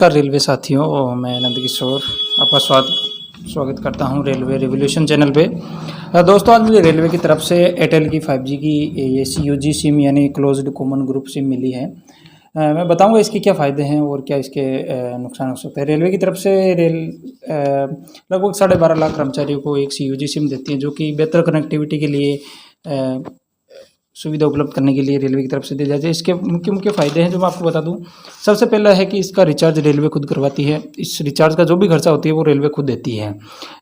नमस्कार रेलवे साथियों, मैं नंद किशोर आपका स्वागत करता हूं रेलवे रिवोल्यूशन चैनल पे। दोस्तों, आज मुझे रेलवे की तरफ से एयरटेल की 5G की ये CUG सिम यानी क्लोज्ड कॉमन ग्रुप सिम मिली है। मैं बताऊंगा इसके क्या फ़ायदे हैं और क्या इसके नुकसान हो सकते हैं। रेलवे की तरफ से लगभग 12.5 लाख कर्मचारियों को एक CUG सिम देती है, जो कि बेहतर कनेक्टिविटी के लिए सुविधा उपलब्ध करने के लिए रेलवे की तरफ से दी जाती है। इसके मुख्य फ़ायदे हैं जो मैं आपको बता दूं। सबसे पहला है कि इसका रिचार्ज रेलवे खुद करवाती है। इस रिचार्ज का जो भी खर्चा होती है वो रेलवे खुद देती है।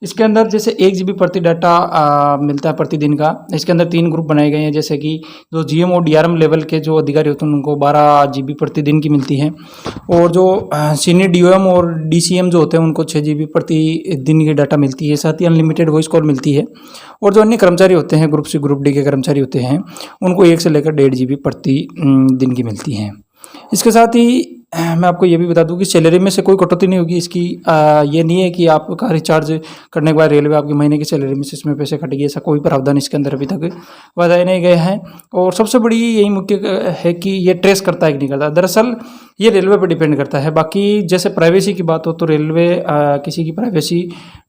इसके अंदर जैसे 1 GB प्रति डाटा मिलता है प्रतिदिन का। इसके अंदर 3 ग्रुप बनाए गए हैं, जैसे कि जो GM और DRM लेवल के जो अधिकारी होते हैं उनको 12 GB प्रतिदिन की मिलती है, और जो सीनियर DOM और DCM जो होते हैं उनको 6 GB प्रति दिन की डाटा मिलती है। साथ ही अनलिमिटेड वॉइस कॉल मिलती है। और जो अन्य कर्मचारी होते हैं, ग्रुप C ग्रुप D के कर्मचारी होते हैं, उनको 1 से लेकर 1.5 GB प्रति दिन की मिलती हैं। इसके साथ ही मैं आपको ये भी बता दूं कि सैलरी में से कोई कटौती नहीं होगी इसकी। ये नहीं है कि आपका रिचार्ज करने के बाद रेलवे आपकी महीने की सैलरी में से इसमें पैसे कटेगी, ऐसा कोई प्रावधान इसके अंदर अभी तक बताए नहीं गए हैं। और सबसे बड़ी यही मुख्य है कि ये ट्रेस करता है कि नहीं करता। दरअसल ये रेलवे पर डिपेंड करता है। बाकी जैसे प्राइवेसी की बात हो तो रेलवे किसी की प्राइवेसी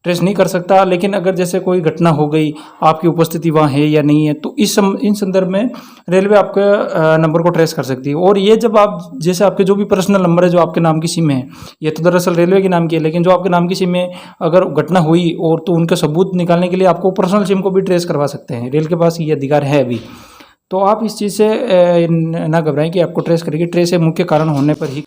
ट्रेस नहीं कर सकता, लेकिन अगर जैसे कोई घटना हो गई, आपकी उपस्थिति वहाँ है या नहीं है, तो इन संदर्भ में रेलवे आपके नंबर को ट्रेस कर सकती है। और ये जब आप जैसे आपके जो भी पर्सनल नंबर है, जो आपके नाम की सिम है, ये तो दरअसल रेलवे के नाम की है, लेकिन जो आपके नाम की सिम है, अगर घटना हुई और तो उनके सबूत निकालने के लिए आपको पर्सनल सिम को भी ट्रेस करवा सकते हैं। रेल के पास ये अधिकार है अभी। तो आप इस चीज़ से ना घबराएं कि आपको ट्रेस करेगी। ट्रेस है मुख्य कारण होने पर ही।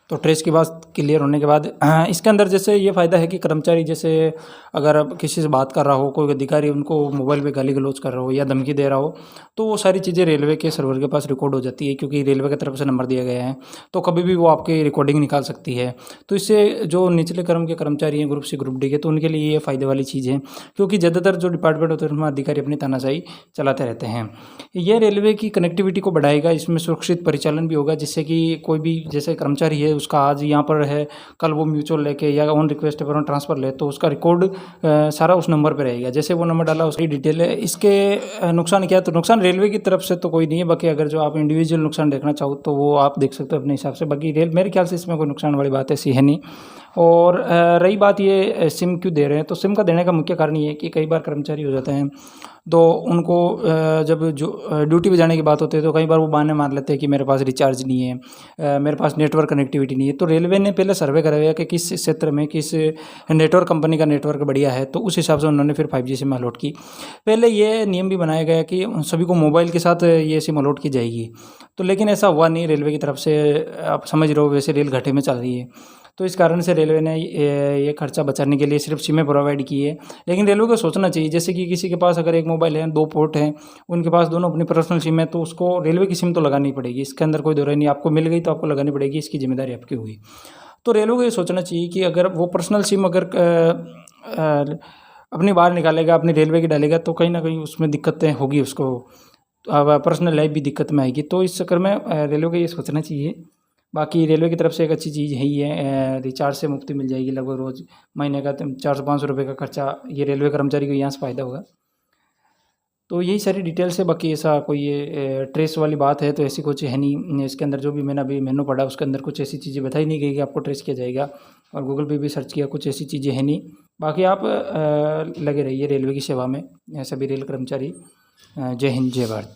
तो ट्रेस की बात क्लियर होने के बाद इसके अंदर जैसे ये फ़ायदा है कि कर्मचारी जैसे अगर अब किसी से बात कर रहा हो, कोई अधिकारी उनको मोबाइल पे गाली गलौज कर रहा हो या धमकी दे रहा हो, तो वो सारी चीज़ें रेलवे के सर्वर के पास रिकॉर्ड हो जाती है, क्योंकि रेलवे की तरफ से नंबर दिया गया है। तो कभी भी वो आपकी रिकॉर्डिंग निकाल सकती है। तो इससे जो निचले क्रम के कर्मचारी हैं, ग्रुप C ग्रुप D के, तो उनके लिए ये फ़ायदे वाली चीज़ है, क्योंकि ज़्यादातर जो डिपार्टमेंट होते हैं उनमें अधिकारी अपनी तानाशाही चलाते रहते हैं। ये रेलवे की कनेक्टिविटी को बढ़ाएगा। इसमें सुरक्षित परिचालन भी होगा, जिससे कि कोई भी जैसे कर्मचारी है, उसका आज यहाँ पर है, कल वो म्यूचुअल लेके या ऑन रिक्वेस्ट पर ट्रांसफ़र ले, तो उसका रिकॉर्ड सारा उस नंबर पे रहेगा। जैसे वो नंबर डाला उसकी डिटेल है। इसके नुकसान क्या है? तो नुकसान रेलवे की तरफ से तो कोई नहीं है। बाकी अगर जो आप इंडिविजुअल नुकसान देखना चाहो तो वो आप देख सकते हो अपने हिसाब से। बाकी मेरे ख्याल से इसमें कोई नुकसान वाली बात ऐसी है नहीं। और रही बात ये सिम क्यों दे रहे हैं, तो सिम का देने का मुख्य कारण ये है कि कई बार कर्मचारी हो जाते हैं, तो उनको जब जो ड्यूटी पे जाने की बात होती है तो कई बार वो बहाने मार लेते हैं कि मेरे पास रिचार्ज नहीं है, मेरे पास नेटवर्क कनेक्टिविटी नहीं है। तो रेलवे ने पहले सर्वे कराया कि किस क्षेत्र में किस नेटवर्क कंपनी का नेटवर्क बढ़िया है, तो उस हिसाब से उन्होंने फिर 5G सिम अलॉट की। पहले ये नियम भी बनाया गया कि सभी को मोबाइल के साथ ये सिम अलॉट की जाएगी, तो लेकिन ऐसा हुआ नहीं रेलवे की तरफ से। आप समझ रहे हो, वैसे रेल घाटे में चल रही है, तो इस कारण से रेलवे ने ये खर्चा बचाने के लिए सिर्फ सिमें प्रोवाइड की है। लेकिन रेलवे को सोचना चाहिए, जैसे कि किसी के पास अगर एक मोबाइल है, 2 पोर्ट हैं, उनके पास दोनों अपनी पर्सनल सिम है, तो उसको रेलवे की सिम तो लगानी पड़ेगी। इसके अंदर कोई दो राय नहीं। आपको मिल गई तो आपको लगानी पड़ेगी, इसकी जिम्मेदारी आपकी होगी। तो रेलवे को ये सोचना चाहिए कि अगर वो पर्सनल सिम अगर अपनी बाहर निकालेगा, अपनी रेलवे की डालेगा, तो कहीं ना कहीं उसमें दिक्कतें होगी उसको। अब पर्सनल लाइफ भी दिक्कत में आएगी। तो इस चक्कर में रेलवे को ये सोचना चाहिए। बाकी रेलवे की तरफ से एक अच्छी चीज़ है ही है, रिचार्ज से मुक्ति मिल जाएगी लगभग रोज़ महीने का 400-500 रुपये का खर्चा ये रेलवे कर्मचारी को यहाँ से फ़ायदा होगा। तो यही सारी डिटेल्स है। बाकी ऐसा कोई ये ट्रेस वाली बात है तो ऐसी कुछ है नहीं। इसके अंदर जो भी मैंने अभी मेनू पढ़ा उसके अंदर कुछ ऐसी चीज़ें बताई नहीं गई कि आपको ट्रेस किया जाएगा, और गूगल पे भी सर्च किया, कुछ ऐसी चीज़ें हैं नहीं। बाकी आप लगे रहिए रेलवे की सेवा में, सभी रेल कर्मचारी। जय हिंद, जय भारत।